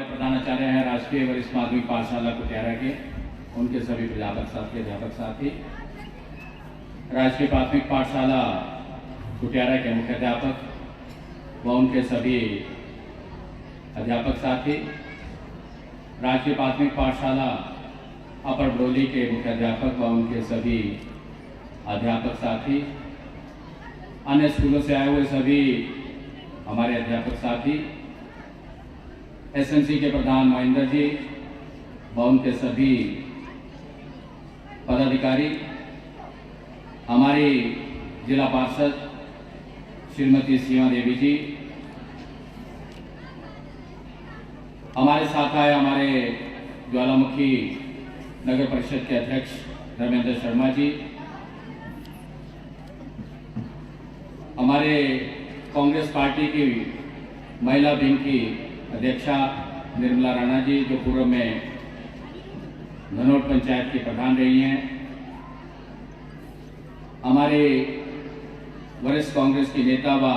प्रधानाचार्य हैं राष्ट्रीय वरिष्ठ माध्यमिक पाठशाला कुटियारा के, उनके सभी प्राध्यापक साथी, अध्यापक साथी, राष्ट्रीय प्राथमिक पाठशाला कुटियारा के मुख्य अध्यापक व उनके सभी अध्यापक साथी, राष्ट्रीय प्राथमिक पाठशाला अपर बड़ौली के मुख्य अध्यापक व उनके सभी अध्यापक साथी, अन्य स्कूलों से आए हुए सभी हमारे अध्यापक साथी, एसएमसी के प्रधान महेंद्र जी व उनके सभी पदाधिकारी, हमारी जिला पार्षद श्रीमती सीमा देवी जी, हमारे साथ आए हमारे ज्वालामुखी नगर परिषद के अध्यक्ष धर्मेंद्र शर्मा जी, हमारे कांग्रेस पार्टी की महिला विंग की अध्यक्षा निर्मला राणा जी, जो पूर्व में धनोट पंचायत की प्रधान रही हैं, हमारे वरिष्ठ कांग्रेस की नेता व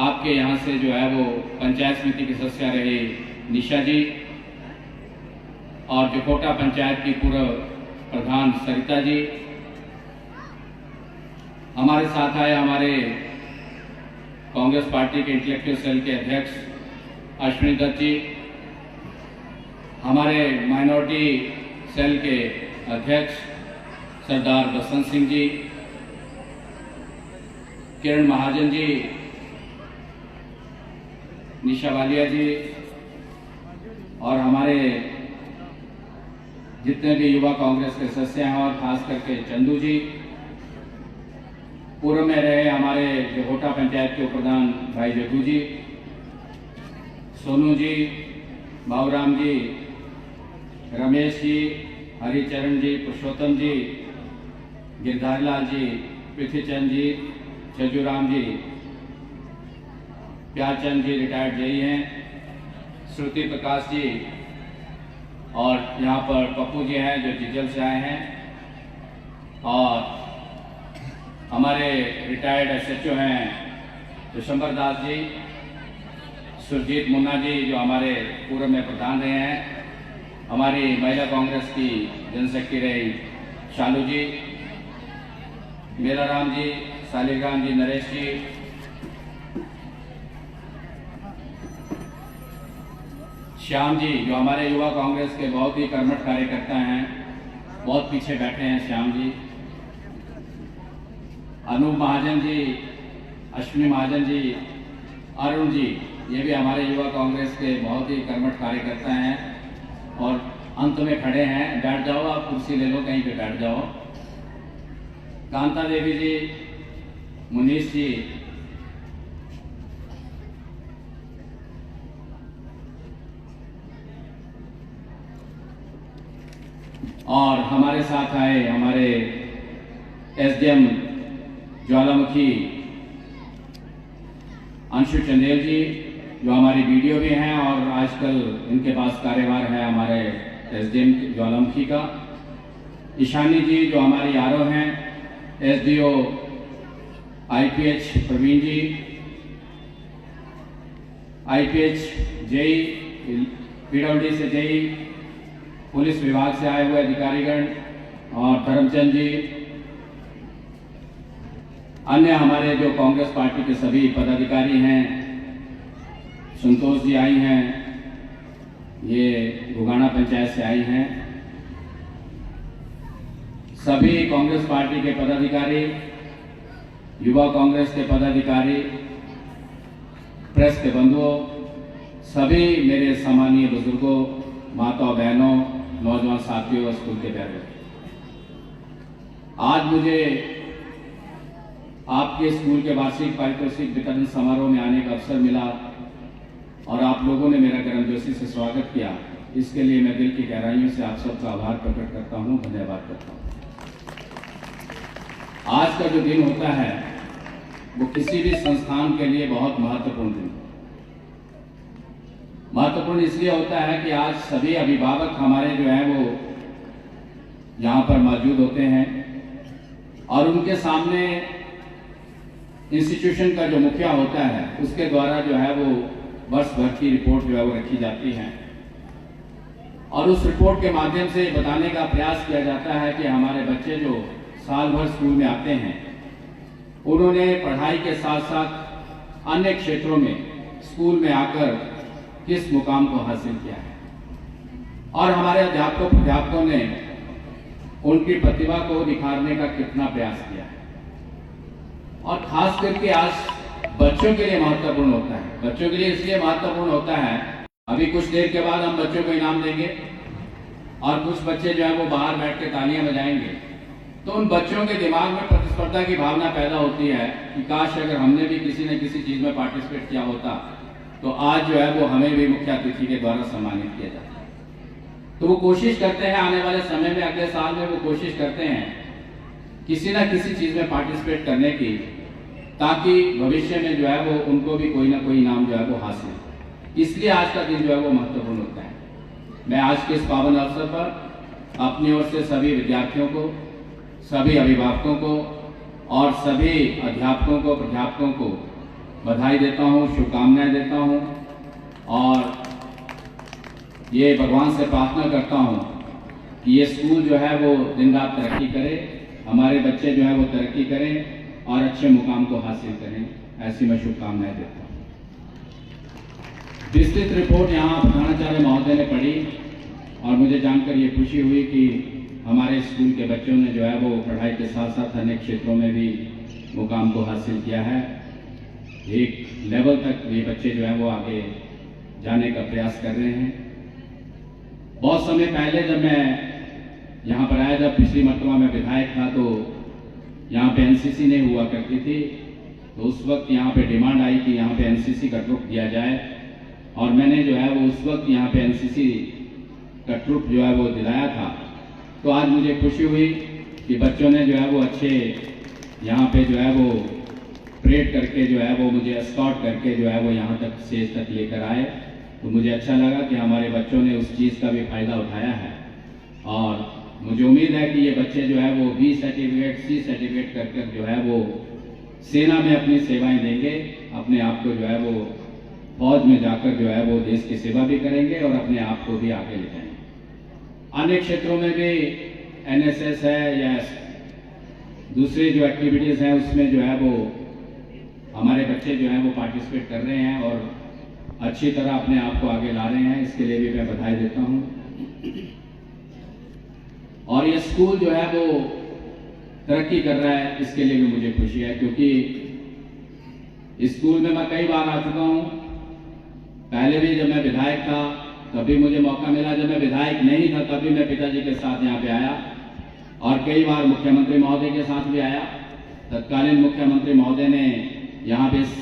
आपके यहाँ से जो है वो पंचायत समिति की सदस्य रहे निशा जी, और जकोटा पंचायत की पूर्व प्रधान सरिता जी, हमारे साथ आए हमारे कांग्रेस पार्टी के इंटेलेक्चुअल सेल के अध्यक्ष अश्विनी दत्त जी, हमारे माइनॉरिटी सेल के अध्यक्ष सरदार बसंत सिंह जी, किरण महाजन जी, निशा वालिया जी, और हमारे जितने भी युवा कांग्रेस के सदस्य हैं और खास करके चंदू जी, पूर्व में रहे हमारे जकोटा पंचायत के प्रधान भाई जग्गू जी, सोनू जी, बाबूराम जी, रमेश जी, हरिचरण जी, पुरुषोत्तम जी, गिरधारीलाल जी, पृथ्वीचंद जी, छजूराम जी, प्यारचंद जी रिटायर्ड जेई हैं, श्रुति प्रकाश जी, और यहाँ पर पप्पू जी हैं जो जिजल से आए हैं, और हमारे रिटायर्ड एसएचओ हैं दिसंबर दास जी, सुरजीत मुन्ना जी जो हमारे पूर्व में प्रधान रहे हैं, हमारी महिला कांग्रेस की जनरल सेक्रेटरी रही शालू जी, मेलाराम जी, शालिग्राम जी, नरेश जी, श्याम जी जो हमारे युवा कांग्रेस के बहुत ही कर्मठ कार्यकर्ता हैं, बहुत पीछे बैठे हैं श्याम जी, अनूप महाजन जी, अश्विनी महाजन जी, अरुण जी, ये भी हमारे युवा कांग्रेस के बहुत ही कर्मठ कार्यकर्ता हैं और अंत में खड़े हैं। बैठ जाओ, आप कुर्सी ले लो, कहीं पे बैठ जाओ। कांता देवी जी, मुनीश जी, और हमारे साथ आए हमारे एसडीएम ज्वालामुखी अंशु चंदेल जी जो हमारी वीडियो भी हैं और आजकल इनके पास कार्यभार है हमारे एसडीएम ज्वालामुखी का, ईशानी जी जो हमारी आरओ हैं, एसडीओ आईपीएच प्रवीण जी, आईपीएच जेई, पीडब्ल्यूडी से जेई, पुलिस विभाग से आए हुए अधिकारीगण और धर्मचंद जी, अन्य हमारे जो कांग्रेस पार्टी के सभी पदाधिकारी हैं, संतोष जी आई हैं, ये घुगाना पंचायत से आई हैं, सभी कांग्रेस पार्टी के पदाधिकारी, युवा कांग्रेस के पदाधिकारी, प्रेस के बंधुओं, सभी मेरे सम्मानीय बुजुर्गों, माताओं, बहनों, नौजवान साथियों, स्कूल के प्यारे, आज मुझे आपके स्कूल के वार्षिक पारितोषिक वितरण समारोह में आने का अवसर मिला और आप लोगों ने मेरा गर्मजोशी से स्वागत किया। इसके लिए मैं दिल की गहराइयों से आप सबका आभार प्रकट करता हूं, धन्यवाद करता हूं। आज का जो दिन होता है वो किसी भी संस्थान के लिए बहुत महत्वपूर्ण दिन, महत्वपूर्ण इसलिए होता है कि आज सभी अभिभावक हमारे जो हैं वो यहाँ पर मौजूद होते हैं और उनके सामने इंस्टीट्यूशन का जो मुखिया होता है उसके द्वारा जो है वो वर्ष भर की रिपोर्ट जो है वो रखी जाती है और उस रिपोर्ट के माध्यम से बताने का प्रयास किया जाता है कि हमारे बच्चे जो साल भर स्कूल में आते हैं उन्होंने पढ़ाई के साथ साथ अन्य क्षेत्रों में स्कूल में आकर किस मुकाम को हासिल किया है और हमारे अध्यापकों ने उनकी प्रतिभा को निखारने का कितना प्रयास किया है। और खास करके आज बच्चों के लिए महत्वपूर्ण होता है। बच्चों के लिए इसलिए महत्वपूर्ण होता है, अभी कुछ देर के बाद हम बच्चों को इनाम देंगे और कुछ बच्चे जो है वो बाहर बैठ के तालियां बजाएंगे, तो उन बच्चों के दिमाग में प्रतिस्पर्धा की भावना पैदा होती है कि काश अगर हमने भी किसी न किसी चीज में पार्टिसिपेट किया होता तो आज जो है वो हमें भी मुख्य अतिथि के द्वारा सम्मानित किया जाता। तो वो कोशिश करते हैं आने वाले समय में, अगले साल में वो कोशिश करते हैं किसी ना किसी चीज में पार्टिसिपेट करने की, ताकि भविष्य में जो है वो उनको भी कोई ना कोई इनाम जो है वो हासिल। इसलिए आज का दिन जो है वो महत्वपूर्ण होता है। मैं आज के इस पावन अवसर पर अपनी ओर से सभी विद्यार्थियों को, सभी अभिभावकों को और सभी अध्यापकों को, प्राध्यापकों को बधाई देता हूँ, शुभकामनाएं देता हूँ और ये भगवान से प्रार्थना करता हूँ कि ये स्कूल जो है वो दिन रात तरक्की करे, हमारे बच्चे जो है वो तरक्की करें और अच्छे मुकाम को हासिल करें, ऐसी मैं शुभकामनाएं देता हूँ। विस्तृत रिपोर्ट यहाँ प्रधानाचार्य महोदय ने पढ़ी और मुझे जानकर ये खुशी हुई कि हमारे स्कूल के बच्चों ने जो है वो पढ़ाई के साथ साथ अन्य क्षेत्रों में भी मुकाम को हासिल किया है। एक लेवल तक ये बच्चे जो है वो आगे जाने का प्रयास कर रहे हैं। बहुत समय पहले जब मैं यहाँ पर आया, जब पिछली मरतबा में विधायक था, तो यहाँ पे एनसीसी नहीं हुआ करती थी, तो उस वक्त यहाँ पे डिमांड आई कि यहाँ पे एनसीसी का ट्रुप दिया जाए और मैंने जो है वो उस वक्त यहाँ पे एनसीसी का ट्रुप जो है वो दिलाया था। तो आज मुझे खुशी हुई कि बच्चों ने जो है वो अच्छे यहाँ पे जो है वो परेड करके जो है वो मुझे एस्कॉर्ट करके जो है वो यहाँ तक स्टेज तक लेकर आए। तो मुझे अच्छा लगा कि हमारे बच्चों ने उस चीज़ का भी फायदा उठाया है और मुझे उम्मीद है कि ये बच्चे जो है वो बी सर्टिफिकेट, सी सर्टिफिकेट कर कर जो है वो सेना में अपनी सेवाएं देंगे, अपने आप को जो है वो फौज में जाकर जो है वो देश की सेवा भी करेंगे और अपने आप को भी आगे ले जाएंगे। अन्य क्षेत्रों में भी एनएसएस है या दूसरी जो एक्टिविटीज़ हैं उसमें जो है वो हमारे बच्चे जो हैं वो पार्टिसिपेट कर रहे हैं और अच्छी तरह अपने आप को आगे ला रहे हैं। इसके लिए भी मैं बधाई देता हूं। और ये स्कूल जो है वो तरक्की कर रहा है, इसके लिए भी मुझे खुशी है, क्योंकि इस स्कूल में मैं कई बार आ चुका हूं। पहले भी जब मैं विधायक था तभी मुझे मौका मिला, जब मैं विधायक नहीं था तभी मैं पिताजी के साथ यहाँ पे आया और कई बार मुख्यमंत्री महोदय के साथ भी आया। तत्कालीन मुख्यमंत्री महोदय ने यहाँ पे इस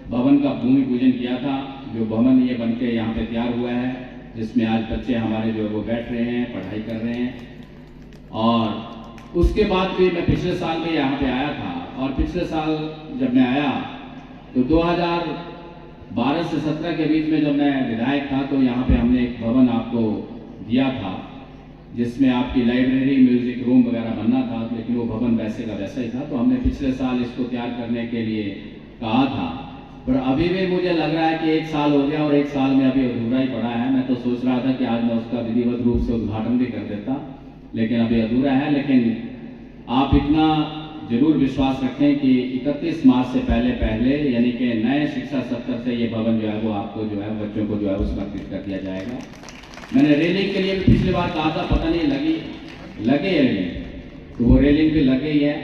भवन का भूमि पूजन किया था, जो भवन ये बनके यहाँ पे तैयार हुआ है, जिसमें आज बच्चे हमारे जो है वो बैठ रहे हैं, पढ़ाई कर रहे हैं। और उसके बाद भी मैं पिछले साल भी यहाँ पे आया था और पिछले साल जब मैं आया तो 2012 से 17 के बीच में जब मैं विधायक था तो यहाँ पे हमने एक भवन आपको दिया था जिसमें आपकी लाइब्रेरी, म्यूजिक रूम वगैरह बनना था, लेकिन वो भवन वैसे का वैसा ही था। तो हमने पिछले साल इसको तैयार करने के लिए कहा था, पर अभी भी मुझे लग रहा है कि 1 साल हो गया और 1 साल में अभी अधूरा ही पड़ा है। मैं तो सोच रहा था कि आज मैं उसका विधिवत रूप से उद्घाटन भी कर देता, लेकिन अभी अधूरा है। लेकिन आप इतना जरूर विश्वास रखें कि 31 मार्च से पहले यानी कि नए शिक्षा सत्र से ये भवन जो है वो आपको जो है बच्चों को जो है वो समर्पित कर दिया जाएगा। मैंने रेलिंग के लिए भी पिछली बार कहा था, पता नहीं लगे रेलिंग, तो वो रेलिंग भी लग गई है।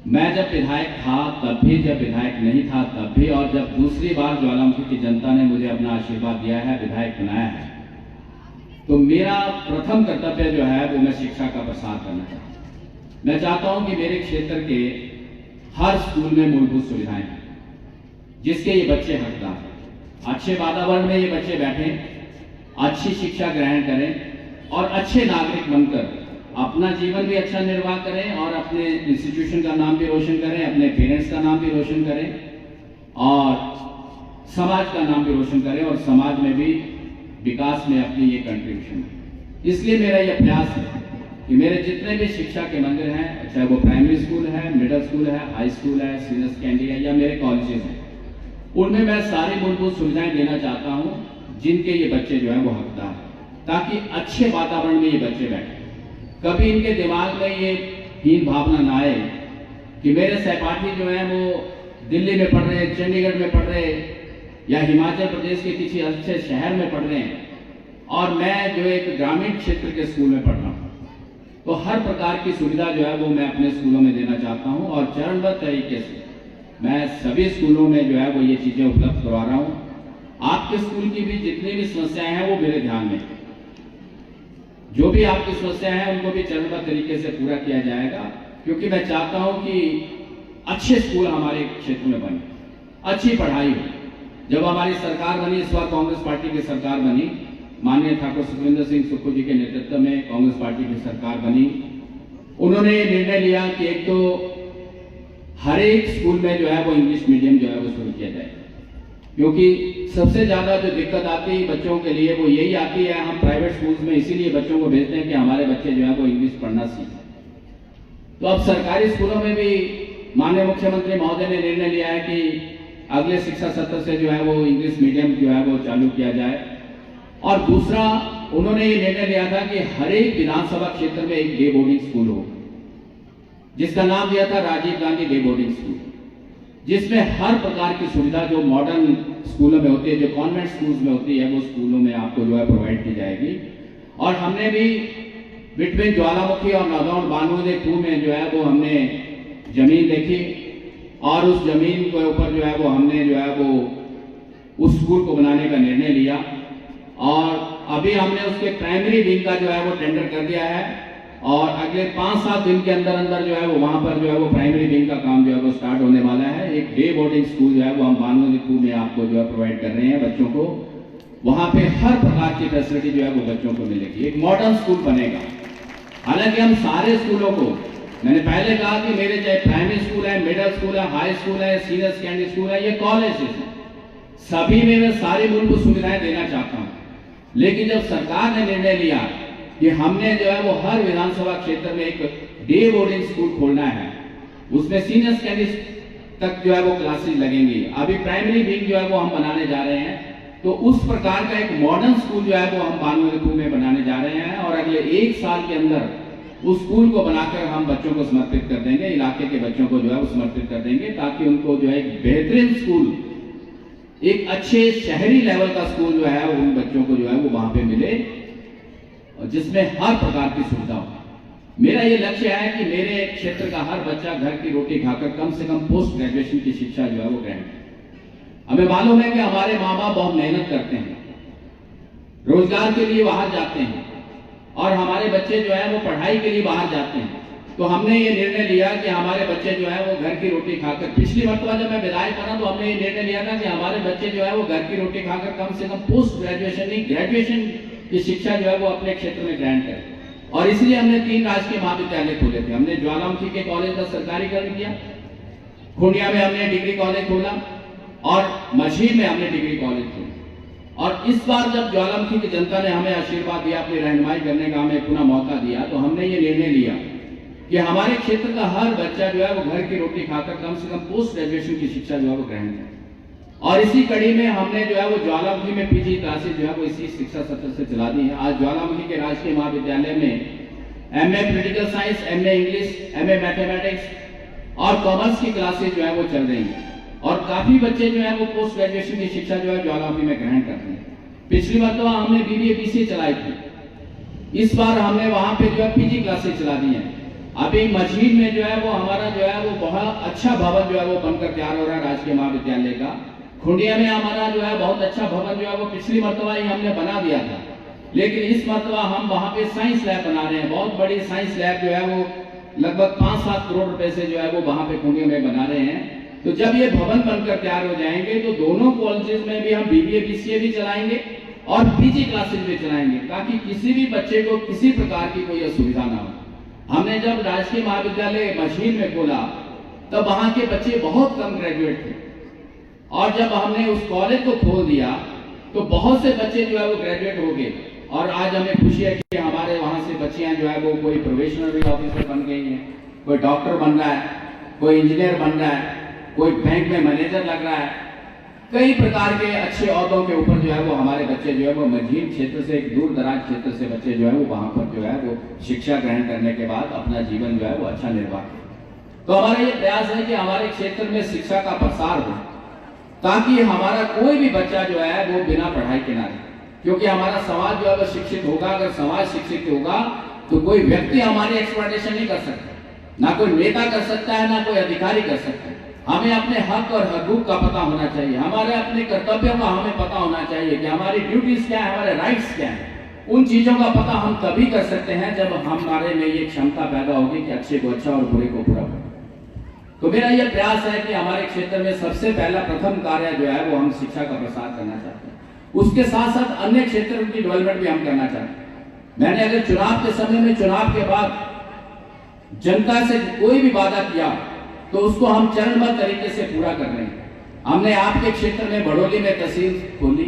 मैं जब विधायक था तब भी, जब विधायक नहीं था तब भी, और जब दूसरी बार ज्वालामुखी की जनता ने मुझे अपना आशीर्वाद दिया है, विधायक बनाया है, तो मेरा प्रथम कर्तव्य जो है वो मैं शिक्षा का प्रसार करना चाहता हूँ। मैं चाहता हूं कि मेरे क्षेत्र के हर स्कूल में मूलभूत सुविधाएं हैं जिसके ये बच्चे हकदार हैं। अच्छे वातावरण में ये बच्चे बैठें, अच्छी शिक्षा ग्रहण करें और अच्छे नागरिक बनकर अपना जीवन भी अच्छा निर्वाह करें और अपने इंस्टीट्यूशन का नाम भी रोशन करें, अपने पेरेंट्स का नाम भी रोशन करें और समाज का नाम भी रोशन करें और समाज में भी विकास में अपनी ये कंट्रीब्यूशन है। इसलिए मेरा यह प्रयास है कि मेरे जितने भी शिक्षा के मंदिर हैं, चाहे वो प्राइमरी स्कूल है, मिडिल स्कूल है, हाई स्कूल है, सीनियर सेकेंडरी है या मेरे कॉलेजेस हैं, उनमें मैं सारी मूलभूत सुविधाएं देना चाहता हूं जिनके ये बच्चे जो है वो हकदार हैं, ताकि अच्छे वातावरण में ये बच्चे बैठे। कभी इनके दिमाग में ये हीन भावना ना आए कि मेरे सहपाठी जो है वो दिल्ली में पढ़ रहे, चंडीगढ़ में पढ़ रहे या हिमाचल प्रदेश के किसी अच्छे शहर में पढ़ रहे हैं और मैं जो एक ग्रामीण क्षेत्र के स्कूल में पढ़ रहा हूँ। तो हर प्रकार की सुविधा जो है वो मैं अपने स्कूलों में देना चाहता हूँ और चरणबद्ध तरीके से मैं सभी स्कूलों में जो है वो ये चीजें उपलब्ध करवा रहा हूँ। आपके स्कूल की भी जितनी भी समस्याएं हैं वो मेरे ध्यान में, जो भी आपकी समस्याएं हैं उनको भी चरणबद्ध तरीके से पूरा किया जाएगा, क्योंकि मैं चाहता हूं कि अच्छे स्कूल हमारे क्षेत्र में बने, अच्छी पढ़ाई हो। जब हमारी सरकार बनी, इस बार कांग्रेस पार्टी की सरकार बनी, माननीय ठाकुर सुखविंदर सिंह सुक्खू जी के नेतृत्व में कांग्रेस पार्टी की सरकार बनी, उन्होंने ये निर्णय लिया कि एक तो हर एक स्कूल में जो है वो इंग्लिश मीडियम जो है वो शुरू किया जाए, क्योंकि सबसे ज्यादा जो दिक्कत आती है बच्चों के लिए वो यही आती है। हम प्राइवेट स्कूल्स में इसीलिए बच्चों को भेजते हैं कि हमारे बच्चे जो है वो इंग्लिश पढ़ना सीखें। तो अब सरकारी स्कूलों में भी माननीय मुख्यमंत्री महोदय ने निर्णय लिया है कि अगले शिक्षा सत्र से जो है वो इंग्लिश मीडियम जो है वो चालू किया जाए। और दूसरा, उन्होंने ये निर्णय लिया था कि हर एक विधानसभा क्षेत्र में एक डे बोर्डिंग स्कूल हो, जिसका नाम दिया था Rajiv Gandhi day boarding school, जिसमें हर प्रकार की सुविधा जो मॉडर्न स्कूलों में होती है, जो कॉन्वेंट स्कूल्स में होती है, वो स्कूलों में आपको जो है प्रोवाइड की जाएगी। और हमने भी बिटवीन ज्वालामुखी और नौदौन बानूदे 2 में जो है वो हमने जमीन देखी और उस जमीन के ऊपर जो है वो हमने जो है वो उस स्कूल को बनाने का निर्णय लिया। और अभी हमने उसके प्राइमरी विंग का जो है वो टेंडर कर दिया है और अगले 5-7 दिन के अंदर अंदर जो है वो वहां पर जो है वो प्राइमरी विंग का काम जो है वो स्टार्ट होने वाला है। एक डे बोर्डिंग स्कूल जो है वो हम बानूदे 2 में आपको जो है प्रोवाइड कर रहे हैं बच्चों को। वहां पे हर प्रकार की फैसिलिटी जो है वो बच्चों को मिलेगी, एक मॉडर्न स्कूल बनेगा। हालांकि हम सारे स्कूलों को, मैंने पहले कहा कि मेरे चाहे प्राइमरी स्कूल है, मिडिल स्कूल है, हाई स्कूल है, सीनियर सेकेंडरी स्कूल है, ये कॉलेजेस हैं, सभी में मैं सारी मूलभूत सुविधाएं देना चाहता हूं। लेकिन जब सरकार ने निर्णय लिया कि हमने जो है वो हर विधानसभा क्षेत्र में एक डे बोर्डिंग स्कूल खोलना है, उसमें सीनियर सेकेंडरी तक जो है वो क्लासेस लगेंगी, अभी प्राइमरी विंग जो है वो हम बनाने जा रहे हैं, तो उस प्रकार का एक मॉडर्न स्कूल जो है वो हम बानूदे 2 में बनाने जा रहे हैं। और अगले 1 साल के अंदर उस स्कूल को बनाकर हम बच्चों को समर्पित कर देंगे, इलाके के बच्चों को जो है वो समर्पित कर देंगे, ताकि उनको जो है एक बेहतरीन स्कूल, एक अच्छे शहरी लेवल का स्कूल जो है उन बच्चों को जो है वो वहां पे मिले, जिसमें हर प्रकार की सुविधा हो। मेरा ये लक्ष्य है कि मेरे क्षेत्र का हर बच्चा घर की रोटी खाकर कम से कम पोस्ट ग्रेजुएशन की शिक्षा जो है वो ग्रहण करे। हमें मालूम है कि हमारे माँ बाप बहुत मेहनत करते हैं, रोजगार के लिए बाहर जाते हैं और हमारे बच्चे जो है वो पढ़ाई के लिए बाहर जाते हैं। तो हमने ये निर्णय लिया कि हमारे बच्चे जो है वो घर की रोटी खाकर, पिछली मरतबा जब मैं विधायक बना तो हमने ये निर्णय लिया था कि हमारे बच्चे जो है वो घर की रोटी खाकर कम से कम पोस्ट ग्रेजुएशन नहीं, ग्रेजुएशन की शिक्षा जो है वो अपने क्षेत्र में ग्रहण करें। और इसलिए हमने 3 राजकीय महाविद्यालय खोले थे। हमने ज्वालामुखी के कॉलेज का सरकारीकरण किया, खुंडिया में हमने डिग्री कॉलेज खोला और मछली में हमने डिग्री कॉलेज खोला। और इस बार जब ज्वालामुखी की जनता ने हमें आशीर्वाद दिया, अपनी रहनुमाई करने का हमें पुनः मौका दिया, तो हमने ये निर्णय लिया कि हमारे क्षेत्र का हर बच्चा जो है वो घर की रोटी खाकर कम से कम पोस्ट ग्रेजुएशन की शिक्षा जो है वो ग्रहण करे। और इसी कड़ी में हमने जो है वो ज्वालामुखी में पीजी क्लासेज जो है वो इसी शिक्षा सत्र से चला दी है। आज ज्वालामुखी के राजकीय महाविद्यालय में MA political science, MA English, MA mathematics और कॉमर्स की क्लासेज जो है वो चल रही है और काफी बच्चे जो है वो पोस्ट ग्रेजुएशन की शिक्षा जो है ज्वालामुखी में ग्रहण करते हैं। पिछली बार तो हमने बीबीए बीसीए चलाई थी, इस बार हमने वहां पे जो है पीजी क्लासेज चला दी है। अभी मछली में जो है वो हमारा जो है वो बहुत अच्छा भवन जो है वो बनकर तैयार हो रहा है राजकीय महाविद्यालय का। खुंडिया में हमारा जो है बहुत अच्छा भवन जो है वो पिछली मरतबा ही हमने बना दिया था, लेकिन इस मरतबा हम वहां पे साइंस लैब बना रहे हैं। बहुत बड़ी साइंस लैब जो है वो लगभग 5-7 करोड़ रुपए से जो है वो वहां पे खुंडिया में बना रहे हैं। तो जब ये भवन बनकर तैयार हो जाएंगे तो दोनों कॉलेजेस में भी हम बीबीए बीसीए भी चलाएंगे और पीजी क्लासेज भी चलाएंगे, ताकि किसी भी बच्चे को किसी प्रकार की कोई असुविधा ना हो। हमने जब राजकीय महाविद्यालय मछली में खोला तब वहां के बच्चे बहुत कम ग्रेजुएट थे और जब हमने उस कॉलेज को खोल दिया तो बहुत से बच्चे जो है वो ग्रेजुएट हो गए। और आज हमें खुशी है कि हमारे वहां से बच्चियां जो है वो कोई प्रोबेशनरी ऑफिसर बन गई हैं, कोई डॉक्टर बन रहा है, कोई इंजीनियर बन रहा है, कोई बैंक में मैनेजर लग रहा है। कई प्रकार के अच्छे ओहदों के ऊपर जो है वो हमारे बच्चे जो है वो मझील क्षेत्र से, एक दूर दराज क्षेत्र से बच्चे जो है वो वहां पर जो है वो शिक्षा ग्रहण करने के बाद अपना जीवन जो है वो अच्छा निर्वाह करें। तो हमारा ये प्रयास है कि हमारे क्षेत्र में शिक्षा का प्रसार हो, ताकि हमारा कोई भी बच्चा जो है वो बिना पढ़ाई के ना रहे, क्योंकि हमारा समाज जो है वो शिक्षित होगा। अगर समाज शिक्षित होगा तो कोई व्यक्ति हमारी एक्सप्लॉयटेशन नहीं कर सकता, ना कोई नेता कर सकता है, ना कोई अधिकारी कर सकता है। हमें अपने हक और हकूक का पता होना चाहिए, हमारे अपने कर्तव्यों का हमें पता होना चाहिए कि हमारी ड्यूटीज क्या है, हमारे राइट्स क्या है। उन चीजों का पता हम तभी कर सकते हैं जब हमारे में ये क्षमता पैदा होगी कि अच्छे को अच्छा और बुरे को बुरा हो। तो मेरा ये प्रयास है कि हमारे क्षेत्र में सबसे पहला प्रथम कार्य जो है वो हम शिक्षा का प्रसार करना चाहते हैं। उसके साथ साथ अन्य क्षेत्रों की डेवलपमेंट भी हम करना चाहते हैं। मैंने अगर चुनाव के समय में, चुनाव के बाद जनता से कोई भी वादा किया तो उसको हम चरणबद्ध तरीके से पूरा कर रहे हैं। हमने आपके क्षेत्र में बड़ौली में तहसील खोली,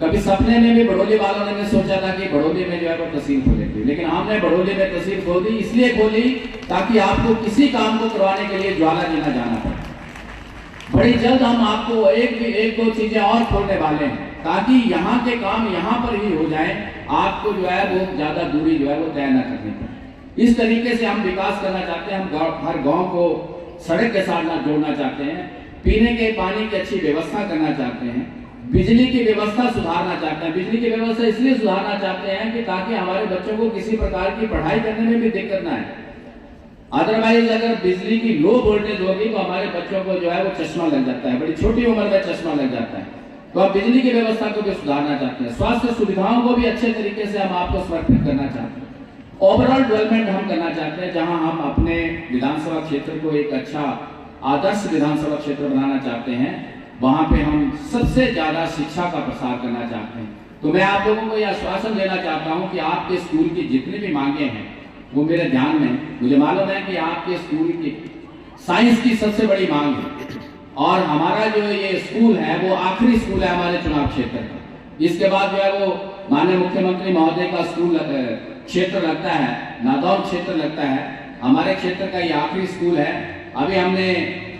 कभी सपने में भी बड़ौली वालों ने सोचा था कि बड़ौली में जो है वो तहसील खोलेंगे, लेकिन हमने बड़ौली में तहसील खोल दी। इसलिए खोली ताकि आपको किसी काम को करवाने के लिए ज्वाला जी ना जाना पड़े। बड़ी जल्द हम आपको एक दो चीजें और खोलने वाले हैं, ताकि यहाँ के काम यहाँ पर ही हो जाए, आपको जो है वो ज्यादा दूरी जो है वो तय न करनी पड़े। इस तरीके से हम विकास करना चाहते हैं। हम हर गाँव को सड़क के साथ ना जोड़ना चाहते हैं, पीने के पानी की अच्छी व्यवस्था करना चाहते हैं, बिजली की व्यवस्था सुधारना चाहते हैं। बिजली की व्यवस्था इसलिए सुधारना चाहते हैं कि ताकि हमारे बच्चों को किसी प्रकार की पढ़ाई करने में भी दिक्कत ना आए। अदरवाइज अगर बिजली की लो वोल्टेज होगी तो हमारे बच्चों को जो है वो चश्मा लग जाता है, बड़ी छोटी उम्र में चश्मा लग जाता है। तो आप बिजली की व्यवस्था को भी सुधारना चाहते हैं। स्वास्थ्य सुविधाओं को भी अच्छे तरीके से हम आपको समर्पित करना चाहते हैं। ओवरऑल डेवलपमेंट हम करना चाहते हैं, जहां हम अपने विधानसभा क्षेत्र को एक अच्छा आदर्श विधानसभा क्षेत्र बनाना चाहते हैं। वहां पे हम सबसे ज्यादा शिक्षा का प्रसार करना चाहते हैं। तो मैं आप लोगों को यह आश्वासन देना चाहता हूं कि आपके स्कूल की जितनी भी मांगे हैं वो मेरे ध्यान में। मुझे मालूम है कि आपके स्कूल की साइंस की सबसे बड़ी मांग है, और हमारा जो ये स्कूल है वो आखिरी स्कूल है हमारे चुनाव क्षेत्र का। इसके बाद जो है वो माननीय मुख्यमंत्री महोदय का स्कूल क्षेत्र लगता है, नादौन क्षेत्र लगता है। हमारे क्षेत्र का ये आखिरी स्कूल है। अभी हमने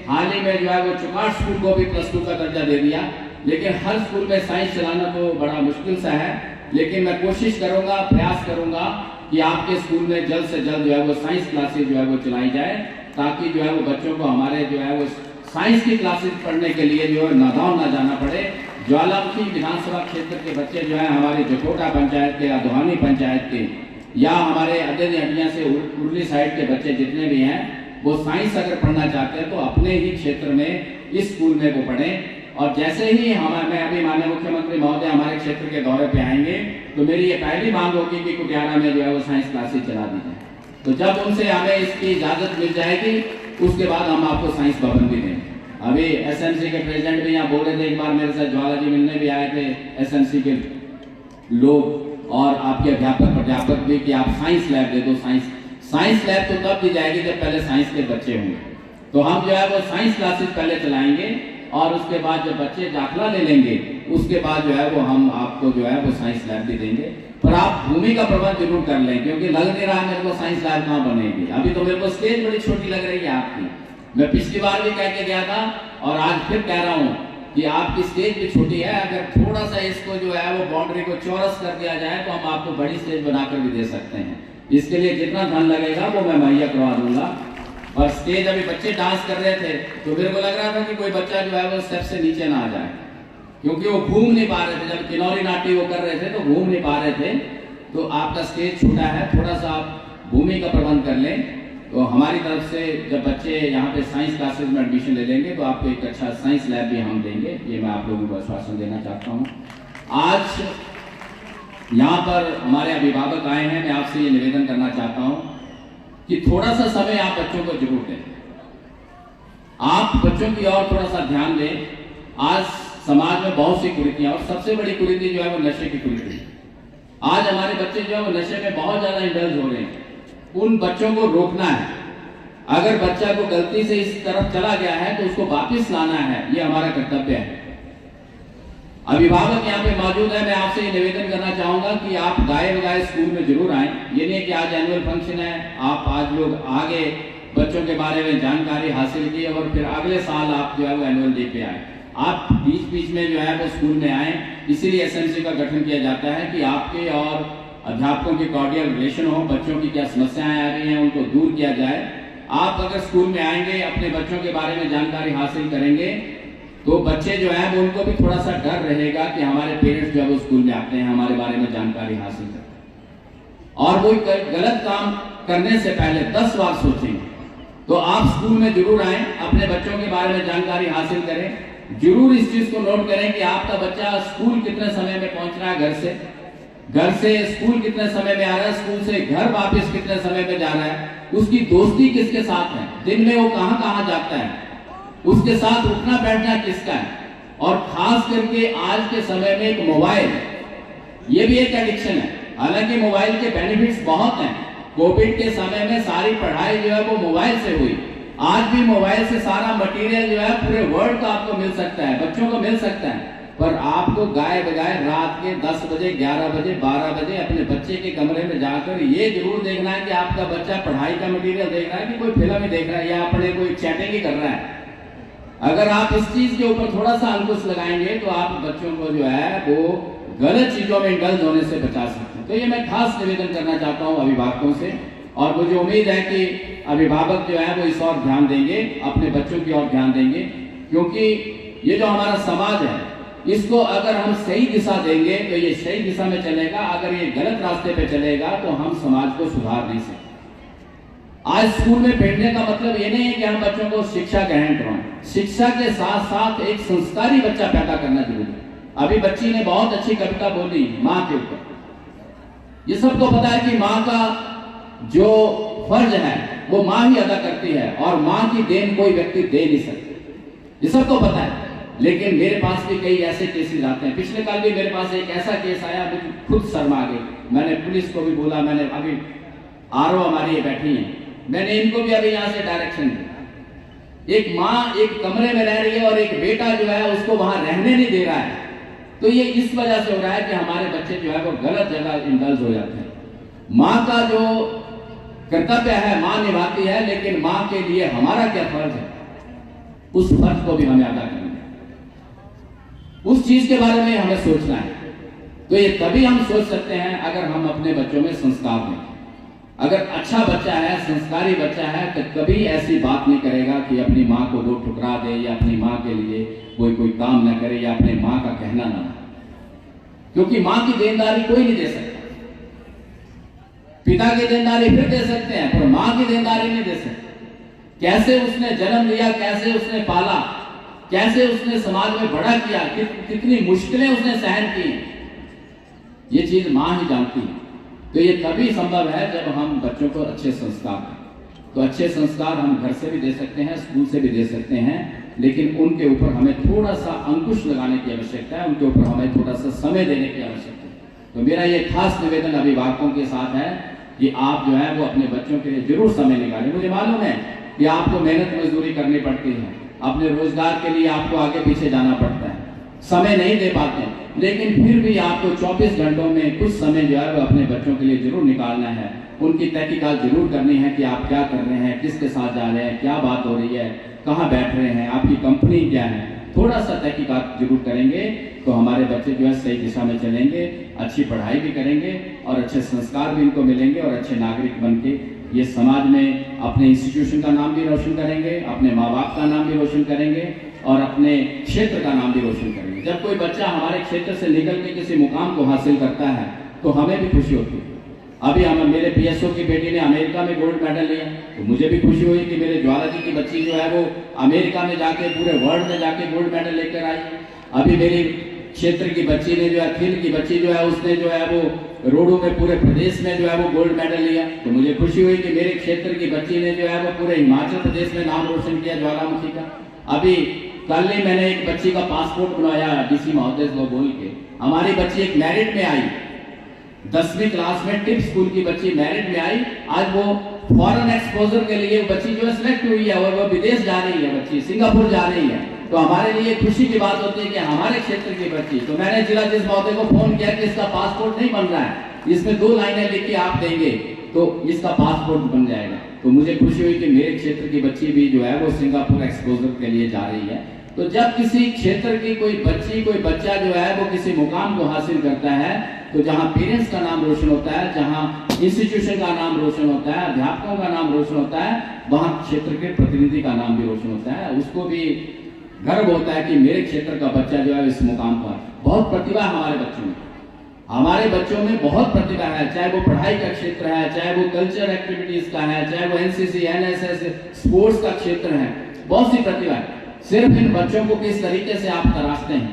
हाल ही में जो है वो चुकाट स्कूल को भी +2 का दर्जा दे दिया, लेकिन हर स्कूल में साइंस चलाना तो बड़ा मुश्किल सा है। लेकिन मैं कोशिश करूंगा, प्रयास करूंगा कि आपके स्कूल में जल्द से जल्द जो है वो साइंस क्लासेस जो है वो चलाई जाए, ताकि जो है वो बच्चों को हमारे जो है वो साइंस की क्लासेस पढ़ने के लिए जो है नादौन ना जाना पड़े। ज्वालामुखी विधानसभा क्षेत्र के बच्चे जो है हमारे जकोटा पंचायत के, अधवानी पंचायत के, या हमारे अदनी हटिया से उर्ली साइड के बच्चे जितने भी हैं, वो साइंस अगर पढ़ना चाहते हैं तो अपने ही क्षेत्र में इस स्कूल में वो पढ़ें। और जैसे ही मैं अभी माननीय मुख्यमंत्री महोदय हमारे क्षेत्र के दौरे पे आएंगे तो मेरी ये पहली मांग होगी कि कुटियारा में जो है वो साइंस क्लासेस चला दी जाए। तो जब उनसे हमें इसकी इजाजत मिल जाएगी उसके बाद हम आपको साइंस भवन भी देंगे। अभी एसएमसी के प्रेसिडेंट भी यहाँ बोल रहे थे, एक बार मेरे साथ ज्वाला जी मिलने भी आए थे एसएमसी के लोग और आपके अध्यापक भी कि आप साइंस लैब दे दो। साइंस लैब तो तब दी जाएगी जब पहले साइंस के बच्चे होंगे। तो हम जो है वो साइंस क्लासेस पहले चलाएंगे और उसके बाद जब बच्चे दाखिला ले लेंगे उसके बाद जो है वो हम आपको जो है वो साइंस लैब भी देंगे। पर आप भूमि का प्रबंध जरूर कर लें, क्योंकि लग नहीं रहा मेरे को साइंस लैब कहाँ बनेगी। अभी तो मेरे को स्टेज बड़ी छोटी लग रही है आपकी। मैं पिछली बार भी कह के गया था और आज फिर कह रहा हूँ कि आपकी स्टेज भी छोटी है। अगर थोड़ा सा इसको जो है वो बाउंड्री को चौरस कर दिया जाए तो हम आपको बड़ी स्टेज बनाकर भी दे सकते हैं। इसके लिए जितना धन लगेगा वो मैं मुहैया करवा दूंगा। और स्टेज अभी बच्चे डांस कर रहे थे तो मेरे को लग रहा था कि कोई बच्चा जो है वो स्टेप से नीचे ना आ जाए, क्योंकि वो घूम नहीं पा रहे थे। जब किन्नौरी नाट्य वो कर रहे थे तो घूम नहीं पा रहे थे। तो आपका स्टेज छोटा है, थोड़ा सा आप भूमि का प्रबंध कर लें। तो हमारी तरफ से जब बच्चे यहाँ पे साइंस क्लासेस में एडमिशन ले लेंगे तो आपको एक अच्छा साइंस लैब भी हम देंगे। ये मैं आप लोगों को आश्वासन देना चाहता हूँ। आज यहाँ पर हमारे अभिभावक आए हैं, मैं आपसे ये निवेदन करना चाहता हूँ कि थोड़ा सा समय आप बच्चों को जरूर दें। आप बच्चों की ओर थोड़ा सा ध्यान दें। आज समाज में बहुत सी कुरीतियां, और सबसे बड़ी कुरीति जो है वो नशे की कुरीति। आज हमारे बच्चे जो है वो नशे में बहुत ज्यादा इंडल्ज हो रहे हैं। उन बच्चों को रोकना है। अगर बच्चा को गलती से इस तरफ चला गया है तो उसको वापस लाना है, ये हमारा कर्तव्य है। अभिभावक यहाँ पे मौजूद है, मैं आपसे ये निवेदन करना चाहूंगा कि आप गाए बगाए स्कूल में जरूर आए। ये नहीं कि आज एनुअल फंक्शन है, आप आज लोग आगे बच्चों के बारे में जानकारी हासिल की और फिर अगले साल आप जो है वो एनुअल डे पे आए। आप बीच बीच में जो है वो स्कूल में आए, इसीलिए एसएमसी का गठन किया जाता है कि आपके और अध्यापकों के कॉर्डियल रिलेशन हो, बच्चों की क्या समस्याएं आ रही हैं उनको दूर किया जाए। आप अगर स्कूल में आएंगे, अपने बच्चों के बारे में जानकारी हासिल करेंगे, तो बच्चे जो है वो उनको भी थोड़ा सा डर रहेगा कि हमारे पेरेंट्स जो है वो स्कूल में आते हैं, हमारे बारे में जानकारी हासिल करते हैं, और वो गलत काम करने से पहले 10 बार सोचेंगे। तो आप स्कूल में जरूर आए, अपने बच्चों के बारे में जानकारी हासिल करें, जरूर इस चीज को नोट करें कि आपका बच्चा स्कूल कितने समय में पहुंच रहा है, घर से स्कूल कितने समय में आ रहा है, स्कूल से घर वापस कितने समय में जा रहा है, उसकी दोस्ती किसके साथ है, दिन में वो कहां कहां जाता है, उसके साथ उठना बैठना किसका है। और खास करके आज के समय में एक मोबाइल, ये भी एक एडिक्शन है। हालांकि मोबाइल के बेनिफिट्स बहुत हैं, कोविड के समय में सारी पढ़ाई जो है वो मोबाइल से हुई। आज भी मोबाइल से सारा मटेरियल जो है पूरे वर्ल्ड का आपको मिल सकता है, बच्चों को मिल सकता है, पर आपको गाय बगाए रात के 10 बजे, 11 बजे, 12 बजे अपने बच्चे के कमरे में जाकर ये जरूर देखना है कि आपका बच्चा पढ़ाई का मटेरियल देख रहा है कि कोई फिल्म ही देख रहा है या अपने कोई चैटिंग ही कर रहा है। अगर आप इस चीज के ऊपर थोड़ा सा अंकुश लगाएंगे तो आप बच्चों को जो है वो गलत चीजों में इंडल्ज होने से बचा सकते हैं। तो ये मैं खास निवेदन करना चाहता हूं अभिभावकों से, और मुझे उम्मीद है कि अभिभावक जो है वो इस और ध्यान देंगे, अपने बच्चों की ओर ध्यान देंगे, क्योंकि ये जो हमारा समाज है इसको अगर हम सही दिशा देंगे तो ये सही दिशा में चलेगा, अगर ये गलत रास्ते पे चलेगा तो हम समाज को सुधार नहीं सकते। आज स्कूल में भेजने का मतलब ये नहीं है कि हम बच्चों को शिक्षा ग्रहण करवाएं, शिक्षा के साथ साथ एक संस्कारी बच्चा पैदा करना जरूरी है। अभी बच्ची ने बहुत अच्छी कविता बोली माँ के ऊपर, ये सबको पता है कि माँ का जो फर्ज है वो माँ ही अदा करती है, और माँ की देन कोई व्यक्ति दे नहीं सकता, ये सबको पता है। लेकिन मेरे पास भी कई ऐसे केसेस आते हैं, पिछले कल भी मेरे पास एक ऐसा केस आया, मुझे खुद शर्मा गई। मैंने पुलिस को भी बोला, मैंने अभी आरओ हमारी ये बैठी है, मैंने इनको भी अभी यहाँ से डायरेक्शन दिया। एक माँ एक कमरे में रह रही है और एक बेटा जो है उसको वहां रहने नहीं दे रहा है, तो ये इस वजह से हो रहा है कि हमारे बच्चे जो है वो गलत जगह इंडल्ज हो जाते हैं। माँ का जो कर्तव्य है माँ निभाती है, लेकिन माँ के लिए हमारा क्या फर्ज है, उस फर्ज को भी हमें अदा करना है, उस चीज के बारे में हमें सोचना है। तो ये तभी हम सोच सकते हैं अगर हम अपने बच्चों में संस्कार दें। अगर अच्छा बच्चा है, संस्कारी बच्चा है, तो कभी ऐसी बात नहीं करेगा कि अपनी माँ को वो ठुकरा दे या अपनी माँ के लिए कोई काम न करे या अपने माँ का कहना ना, क्योंकि माँ की देनदारी कोई नहीं दे सकता। पिता की देनदारी फिर दे सकते हैं, पर माँ की देनदारी नहीं दे सकते। कैसे उसने जन्म लिया, कैसे उसने पाला, कैसे उसने समाज में बड़ा किया, कितनी मुश्किलें उसने सहन की, ये चीज माँ ही जानती है। तो ये तभी संभव है जब हम बच्चों को अच्छे संस्कार दें। तो अच्छे संस्कार हम घर से भी दे सकते हैं, स्कूल से भी दे सकते हैं, लेकिन उनके ऊपर हमें थोड़ा सा अंकुश लगाने की आवश्यकता है, उनके ऊपर हमें थोड़ा सा समय देने की आवश्यकता है। तो मेरा ये खास निवेदन अभिभावकों के साथ है कि आप जो है वो अपने बच्चों के लिए जरूर समय निकालें। मुझे मालूम है कि आपको मेहनत मजदूरी करनी पड़ती है, अपने रोजगार के लिए आपको आगे पीछे जाना पड़ता है, समय नहीं दे पाते, लेकिन फिर भी आपको 24 घंटों में कुछ समय जो है वो अपने बच्चों के लिए जरूर निकालना है। उनकी तहकीकात जरूर करनी है कि आप क्या कर रहे हैं, किसके साथ जा रहे हैं, क्या बात हो रही है, कहाँ बैठ रहे हैं, आपकी कंपनी क्या है, थोड़ा सा तहकीकात जरूर करेंगे तो हमारे बच्चे जो है सही दिशा में चलेंगे, अच्छी पढ़ाई भी करेंगे और अच्छे संस्कार भी इनको मिलेंगे और अच्छे नागरिक बन के ये समाज में अपने इंस्टीट्यूशन का नाम भी रोशन करेंगे, अपने माँ बाप का नाम भी रोशन करेंगे और अपने क्षेत्र का नाम भी रोशन करेंगे। जब कोई बच्चा हमारे क्षेत्र से निकल के किसी मुकाम को हासिल करता है तो हमें भी खुशी होती है। अभी मेरे पीएसओ की बेटी ने अमेरिका में गोल्ड मेडल लिया, तो मुझे भी खुशी हुई कि मेरे ज्वाला जी की बच्ची जो है वो अमेरिका में जाके पूरे वर्ल्ड में जाके गोल्ड मेडल लेकर आई। अभी मेरी क्षेत्र की बच्ची ने जो है, खिल की बच्ची जो है, उसने जो है वो रोडो में पूरे प्रदेश में जो है वो गोल्ड मेडल लिया, तो मुझे खुशी हुई कि मेरे क्षेत्र की बच्ची ने जो है वो पूरे हिमाचल प्रदेश में नाम रोशन किया ज्वालामुखी का। अभी कल ही मैंने एक बच्ची का पासपोर्ट बनवाया डीसी महोदय को बोल के। हमारी बच्ची एक मेरिट में आई, 10वीं क्लास में टिप स्कूल की बच्ची मेरिट में आई। आज वो फॉरेन एक्सपोजर के लिए बच्ची जो है सिलेक्ट हुई है और वो विदेश जा रही है, बच्ची सिंगापुर जा रही है। तो हमारे लिए खुशी की बात होती है कि हमारे क्षेत्र की बच्ची। तो मैंने जिला जज महोदय को फोन किया कि इसका पासपोर्ट नहीं बन रहा है, इसमें 2 लाइनें लिख के आप देंगे तो इसका पासपोर्ट बन जाएगा। तो मुझे खुशी हुई कि मेरे क्षेत्र की बच्ची भी जो है वो सिंगापुर एक्सपोजर के लिए जा रही है। तो जब किसी क्षेत्र की कोई बच्चा जो है वो किसी मुकाम को हासिल करता है, तो जहां पेरेंट्स का नाम रोशन होता है, जहां इंस्टीट्यूशन का नाम रोशन होता है, अध्यापकों का नाम रोशन होता है, वहां क्षेत्र के प्रतिनिधि का नाम भी रोशन होता है। उसको भी गर्व होता है कि मेरे क्षेत्र का बच्चा जो है इस मुकाम पर। बहुत प्रतिभा है हमारे बच्चों में बहुत प्रतिभा है, चाहे वो पढ़ाई का क्षेत्र है, चाहे वो कल्चर एक्टिविटीज का है, चाहे वो एनसीसी, एनएसएस, स्पोर्ट्स का क्षेत्र है, बहुत सी प्रतिभा है। सिर्फ इन बच्चों को किस तरीके से आप तराशते हैं,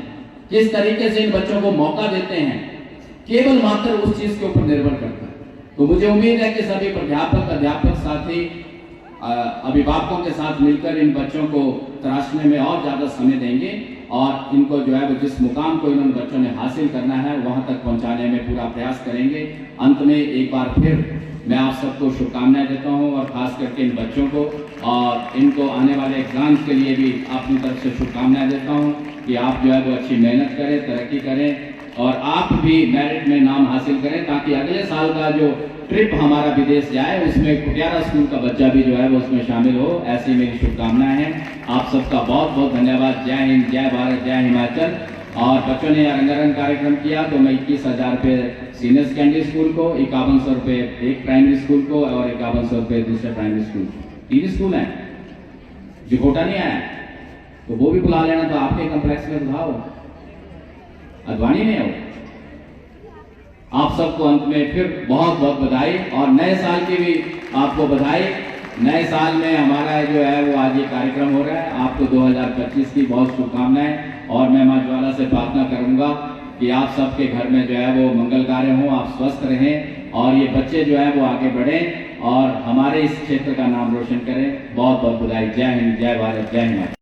किस तरीके से इन बच्चों को मौका देते हैं, केवल मात्र उस चीज के ऊपर निर्भर करता है। तो मुझे उम्मीद है कि सभी प्राध्यापक, अध्यापक साथी अभिभावकों के साथ मिलकर इन बच्चों को तराशने में और ज्यादा समय देंगे और इनको जो है वो जिस मुकाम को इन बच्चों ने हासिल करना है वहां तक पहुंचाने में पूरा प्रयास करेंगे। अंत में एक बार फिर मैं आप सबको शुभकामनाएं देता हूं और खास करके इन बच्चों को और इनको आने वाले एग्जाम्स के लिए भी अपनी तरफ से शुभकामनाएं देता हूं कि आप जो है वो अच्छी मेहनत करें, तरक्की करें और आप भी मेरिट में नाम हासिल करें, ताकि अगले साल का जो ट्रिप हमारा विदेश जाए उसमें कुटियारा स्कूल का बच्चा भी जो है वो उसमें शामिल हो। ऐसी मेरी शुभकामनाएं हैं। आप सबका बहुत बहुत धन्यवाद। जय हिंद, जय भारत, जय हिमाचल। और बच्चों ने रंगारंग कार्यक्रम किया, तो मैं 21,000 रुपये सीनियर सेकेंडरी स्कूल को, 5100 रुपये एक प्राइमरी स्कूल को और 5100 रुपये दूसरे प्राइमरी स्कूल। 3 स्कूल हैं, जिकोटा नहीं आया तो वो भी बुला लेना, तो आपके कम्प्लेक्स में बुलाओ, अडवाणी में हो। आप सबको अंत में फिर बहुत बहुत बधाई और नए साल की भी आपको बधाई। नए साल में हमारा जो है वो आज ये कार्यक्रम हो रहा है। आपको 2025 की बहुत शुभकामनाएं और मैं मां ज्वाला से प्रार्थना करूंगा कि आप सबके घर में जो है वो मंगल कार्य हो, आप स्वस्थ रहें और ये बच्चे जो है वो आगे बढ़ें और हमारे इस क्षेत्र का नाम रोशन करें। बहुत बहुत बधाई। जय हिंद, जय भारत, जय हिमाचल।